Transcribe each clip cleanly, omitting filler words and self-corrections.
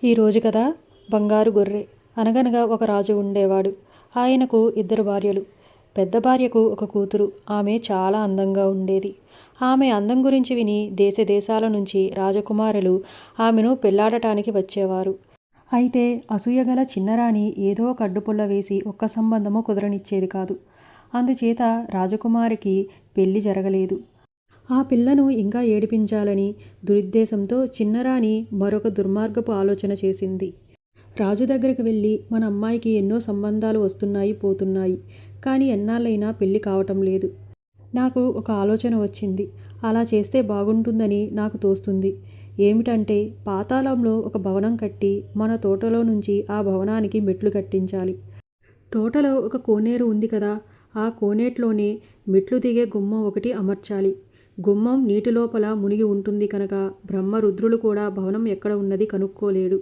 ఈరోజు కథ బంగారు గొర్రె. అనగనగా ఒక రాజు ఉండేవాడు. ఆయనకు ఇద్దరు భార్యలు. పెద్ద భార్యకు ఒక కూతురు. ఆమె చాలా అందంగా ఉండేది. ఆమె అందం గురించి విని దేశ దేశాల నుంచి రాజకుమారులు ఆమెను పెళ్లాడటానికి వచ్చేవారు. అయితే అసూయగల చిన్నరాణి ఏదో ఒక అడ్డుపుల్ల వేసి ఒక్క సంబంధము కుదరనిచ్చేది కాదు. అందుచేత రాజకుమారికి పెళ్లి జరగలేదు. ఆ పిల్లను ఇంకా ఏడిపించాలని దురుద్దేశంతో చిన్నరాణి మరొక దుర్మార్గపు ఆలోచన చేసింది. రాజు దగ్గరికి వెళ్ళి, మన అమ్మాయికి ఎన్నో సంబంధాలు వస్తున్నాయి పోతున్నాయి, కానీ ఎన్నాళ్ళైనా పెళ్లి కావటం లేదు. నాకు ఒక ఆలోచన వచ్చింది. అలా చేస్తే బాగుంటుందని నాకు తోస్తుంది. ఏమిటంటే, పాతాళంలో ఒక భవనం కట్టి మన తోటలో నుంచి ఆ భవనానికి మెట్లు కట్టించాలి. తోటలో ఒక కోనేరు ఉంది కదా, ఆ కోనేట్లోనే మెట్లు దిగే గుమ్మం ఒకటి అమర్చాలి. గుమ్మం నీటి లోపల మునిగి ఉంటుంది కనుక బ్రహ్మరుద్రులు కూడా భవనం ఎక్కడ ఉన్నది కనుక్కోలేడు.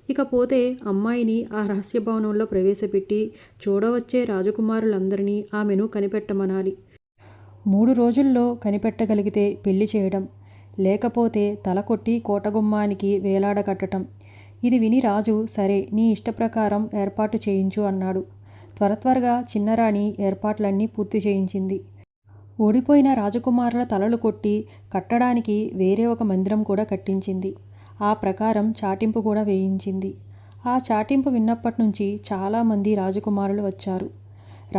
ఇకపోతే అమ్మాయిని ఆ రహస్య భవనంలో ప్రవేశపెట్టి చూడవచ్చే రాజకుమారులందరినీ ఆమెను కనిపెట్టమనాలి. 3 రోజుల్లో కనిపెట్టగలిగితే పెళ్లి చేయడం, లేకపోతే తల కొట్టి కోటగుమ్మానికి వేలాడగట్టడం. ఇది విని రాజు, సరే, నీ ఇష్టప్రకారం ఏర్పాటు చేయించు అన్నాడు. త్వరగా చిన్నరాణి ఏర్పాట్లన్నీ పూర్తి చేయించింది. ఓడిపోయిన రాజకుమారుల తలలు కొట్టి కట్టడానికి వేరే ఒక మందిరం కూడా కట్టించింది. ఆ ప్రకారం చాటింపు కూడా వేయించింది. ఆ చాటింపు విన్నప్పటి నుంచి చాలామంది రాజకుమారులు వచ్చారు.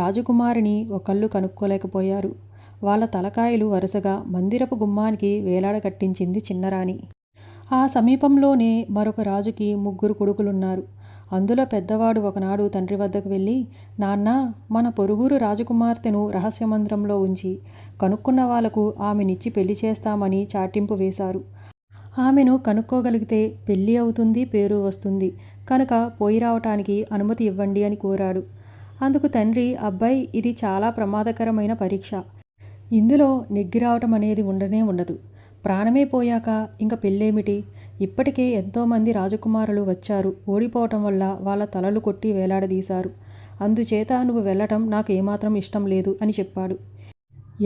రాజకుమారిని ఒకళ్ళు కనుక్కోలేకపోయారు. వాళ్ళ తలకాయలు వరుసగా మందిరపు గుమ్మానికి వేలాడ కట్టించింది చిన్నరాణి. ఆ సమీపంలోనే మరొక రాజుకి 3 కొడుకులున్నారు. అందులో పెద్దవాడు ఒకనాడు తండ్రి వద్దకు వెళ్ళి, నాన్న, మన పొరుగురు రాజకుమార్తెను రహస్య మందిరంలో ఉంచి కనుక్కున్న వాళ్లకు ఆమెనిచ్చి పెళ్లి చేస్తామని చాటింపు వేశారు. ఆమెను కనుక్కోగలిగితే పెళ్లి అవుతుంది, పేరు వస్తుంది, కనుక పోయి రావటానికి అనుమతి ఇవ్వండి అని కోరాడు. అందుకు తండ్రి, అబ్బాయి, ఇది చాలా ప్రమాదకరమైన పరీక్ష. ఇందులో నెగ్గి రావటం అనేది ఉండనే ఉండదు. ప్రాణమే పోయాక ఇంక పెళ్ళేమిటి? ఇప్పటికే ఎంతోమంది రాజకుమారులు వచ్చారు. ఓడిపోవటం వల్ల వాళ్ళ తలలు కొట్టి వేలాడదీశారు. అందుచేత నువ్వు వెళ్ళటం నాకు ఏమాత్రం ఇష్టం లేదు అని చెప్పాడు.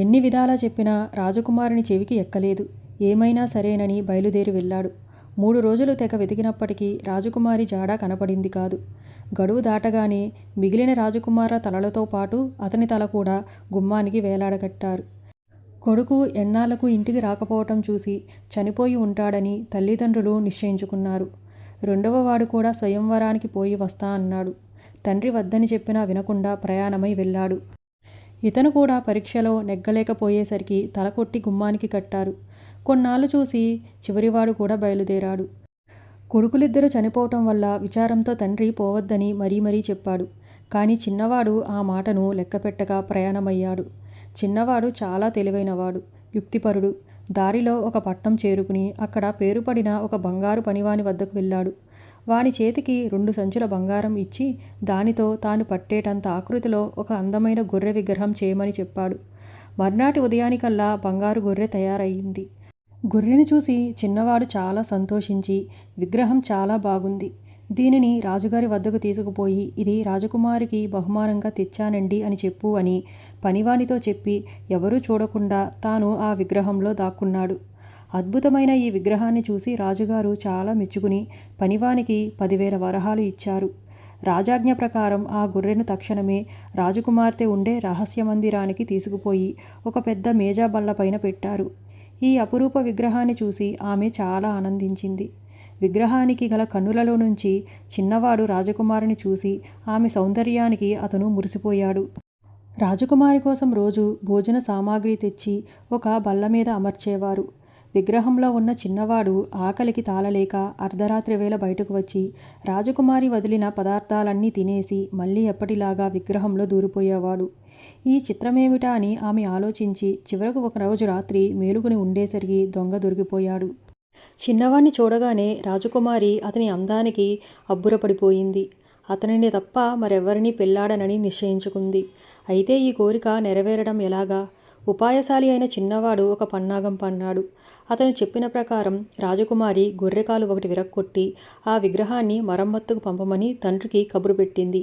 ఎన్ని విధాలా చెప్పినా రాజకుమారుని చెవికి ఎక్కలేదు. ఏమైనా సరేనని బయలుదేరి వెళ్ళాడు. 3 రోజులు తెగ వెతికినప్పటికీ రాజకుమారి జాడ కనపడింది కాదు. గడువు దాటగానే మిగిలిన రాజకుమారుల తలలతో పాటు అతని తల కూడా గుమ్మానికి వేలాడగట్టారు. కొడుకు ఎన్నాళ్లకు ఇంటికి రాకపోవటం చూసి చనిపోయి ఉంటాడని తల్లిదండ్రులు నిశ్చయించుకున్నారు. రెండవ వాడు కూడా స్వయంవరానికి పోయి వస్తా అన్నాడు. తండ్రి వద్దని చెప్పినా వినకుండా ప్రయాణమై వెళ్ళాడు. ఇతను కూడా పరీక్షలో నెగ్గలేకపోయేసరికి తలకొట్టి గుమ్మానికి కట్టారు. కొన్నాళ్ళు చూసి చివరివాడు కూడా బయలుదేరాడు. కొడుకులిద్దరూ చనిపోవటం వల్ల విచారంతో తండ్రి పోవద్దని మరీ చెప్పాడు. కానీ చిన్నవాడు ఆ మాటను లెక్కపెట్టక ప్రయాణమయ్యాడు. చిన్నవాడు చాలా తెలివైనవాడు, యుక్తిపరుడు. దారిలో ఒక పట్నం చేరుకుని అక్కడ పేరుపడిన ఒక బంగారు పనివాని వద్దకు వెళ్ళాడు. వాని చేతికి 2 సంచుల బంగారం ఇచ్చి దానితో తాను పట్టేటంత ఆకృతిలో ఒక అందమైన గొర్రె విగ్రహం చేయమని చెప్పాడు. మర్నాటి ఉదయానికల్లా బంగారు గొర్రె తయారయింది. గొర్రెను చూసి చిన్నవాడు చాలా సంతోషించి, విగ్రహం చాలా బాగుంది, దీనిని రాజుగారి వద్దకు తీసుకుపోయి ఇది రాజకుమారికి బహుమానంగా తెచ్చానండి అని చెప్పు అని పనివానితో చెప్పి ఎవరూ చూడకుండా తాను ఆ విగ్రహంలో దాక్కున్నాడు. అద్భుతమైన ఈ విగ్రహాన్ని చూసి రాజుగారు చాలా మెచ్చుకుని పనివానికి 10,000 వరహాలు ఇచ్చారు. రాజాజ్ఞ ప్రకారం ఆ గొర్రెను తక్షణమే రాజకుమార్తె ఉండే రహస్య మందిరానికి తీసుకుపోయి ఒక పెద్ద మేజా బల్లపైన పెట్టారు. ఈ అపురూప విగ్రహాన్ని చూసి ఆమె చాలా ఆనందించింది. విగ్రహానికి గల కన్నులలో నుంచి చిన్నవాడు రాజకుమారిని చూసి ఆమె సౌందర్యానికి అతను మురిసిపోయాడు. రాజకుమారి కోసం రోజు భోజన సామాగ్రి తెచ్చి ఒక బల్ల మీద అమర్చేవారు. విగ్రహంలో ఉన్న చిన్నవాడు ఆకలికి తాళలేక అర్ధరాత్రి వేళ బయటకు వచ్చి రాజకుమారి వదిలిన పదార్థాలన్నీ తినేసి మళ్ళీ ఎప్పటిలాగా విగ్రహంలో దూరిపోయేవాడు. ఈ చిత్రమేమిటా అని ఆమె ఆలోచించి చివరకు ఒక రోజు రాత్రి మేలుకుని ఉండేసరికి దొంగ దొరికిపోయాడు. చిన్నవాణ్ణి చూడగానే రాజకుమారి అతని అందానికి అబ్బురపడిపోయింది. అతనిని తప్ప మరెవ్వరినీ పెళ్లాడనని నిశ్చయించుకుంది. అయితే ఈ కోరిక నెరవేరడం ఎలాగా? ఉపాయశాలి అయిన చిన్నవాడు ఒక పన్నాగం పన్నాడు. అతను చెప్పిన ప్రకారం రాజకుమారి గొర్రెకాలు ఒకటి విరక్కొట్టి ఆ విగ్రహాన్ని మరమ్మత్తుకు పంపమని తండ్రికి కబురు పెట్టింది.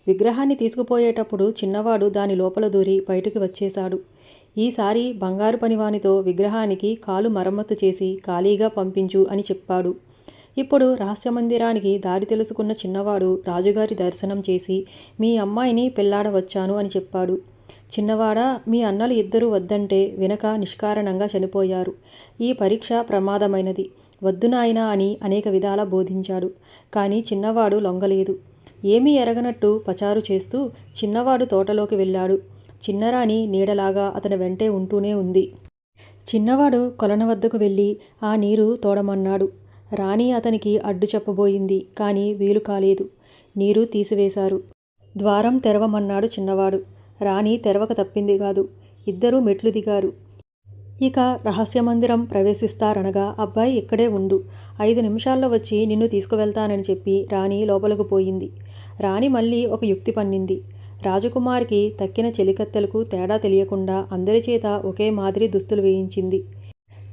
విగ్రహాన్ని తీసుకుపోయేటప్పుడు చిన్నవాడు దాని లోపల దూరి బయటకు వచ్చేశాడు. ఈసారి బంగారు పనివానితో విగ్రహానికి కాలు మరమ్మతు చేసి ఖాళీగా పంపించు అని చెప్పాడు. ఇప్పుడు రహస్యమందిరానికి దారి తెలుసుకున్న చిన్నవాడు రాజుగారి దర్శనం చేసి మీ అమ్మాయిని పెళ్లాడవచ్చాను అని చెప్పాడు. చిన్నవాడా, మీ అన్నలు ఇద్దరూ వద్దంటే వినక నిష్కారణంగా చనిపోయారు. ఈ పరీక్ష ప్రమాదమైనది. వద్దు నాయనా అని అనేక విధాలా బోధించాడు. కానీ చిన్నవాడు లొంగలేదు. ఏమీ ఎరగనట్టు పచారు చేస్తూ చిన్నవాడు తోటలోకి వెళ్ళాడు. చిన్నరాణి నీడలాగా అతని వెంటే ఉంటూనే ఉంది. చిన్నవాడు కొలను వద్దకు వెళ్ళి ఆ నీరు తోడమన్నాడు. రాణి అతనికి అడ్డు చెప్పబోయింది. కానీ వీలు కాలేదు. నీరు తీసివేశారు. ద్వారం తెరవమన్నాడు చిన్నవాడు. రాణి తెరవక తప్పింది కాదు. ఇద్దరూ మెట్లు దిగారు. ఇక రహస్యమందిరం ప్రవేశిస్తారనగా అబ్బాయి ఇక్కడే ఉండు, 5 నిమిషాల్లో వచ్చి నిన్ను తీసుకువెళ్తానని చెప్పి రాణి లోపలకు పోయింది. రాణి మళ్ళీ ఒక యుక్తి పన్నింది. రాజకుమారికి తక్కిన చెలికత్తెలకు తేడా తెలియకుండా అందరిచేత ఒకే మాదిరి దుస్తులు వేయించింది.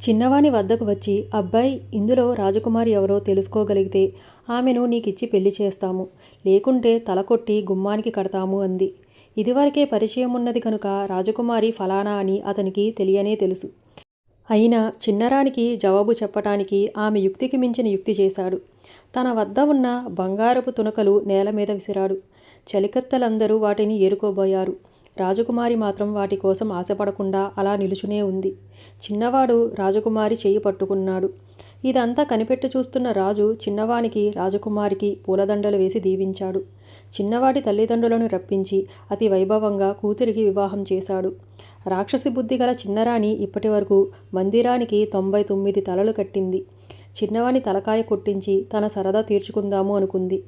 చిన్నవాని వద్దకు వచ్చి అబ్బాయి, ఇందులో రాజకుమారి ఎవరో తెలుసుకోగలిగితే ఆమెను నీకిచ్చి పెళ్లి చేస్తాము, లేకుంటే తలకొట్టి గుమ్మానికి కడతాము అంది. ఇదివరకే పరిచయం ఉన్నది కనుక రాజకుమారి ఫలానా అని అతనికి తెలియనే తెలుసు. అయినా చిన్నరానికి జవాబు చెప్పటానికి ఆమె యుక్తికి మించిన యుక్తి చేశాడు. తన వద్ద ఉన్న బంగారపు తునకలు నేల మీద విసిరాడు. చలికత్తెలందరూ వాటిని ఏరుకోబోయారు. రాజకుమారి మాత్రం వాటి కోసం ఆశపడకుండా అలా నిలుచునే ఉంది. చిన్నవాడు రాజకుమారి చెయ్యి పట్టుకున్నాడు. ఇదంతా కనిపెట్టి చూస్తున్న రాజు చిన్నవానికి రాజకుమారికి పూలదండలు వేసి దీవించాడు. చిన్నవాడి తల్లిదండ్రులను రప్పించి అతి వైభవంగా కూతురికి వివాహం చేశాడు. రాక్షసి బుద్ధి గల చిన్నరాణి ఇప్పటి వరకు మందిరానికి 99 తలలు కట్టింది. చిన్నవాని తలకాయ కొట్టించి తన సరదా తీర్చుకుందాము అనుకుంది.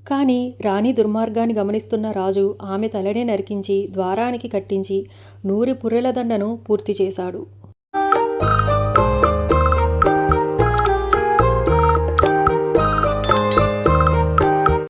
కానీ రాణి దుర్మార్గాన్ని గమనిస్తున్న రాజు ఆమె తలనే నరికించి ద్వారానికి కట్టించి 100 పుర్రెల దండను పూర్తి చేశాడు.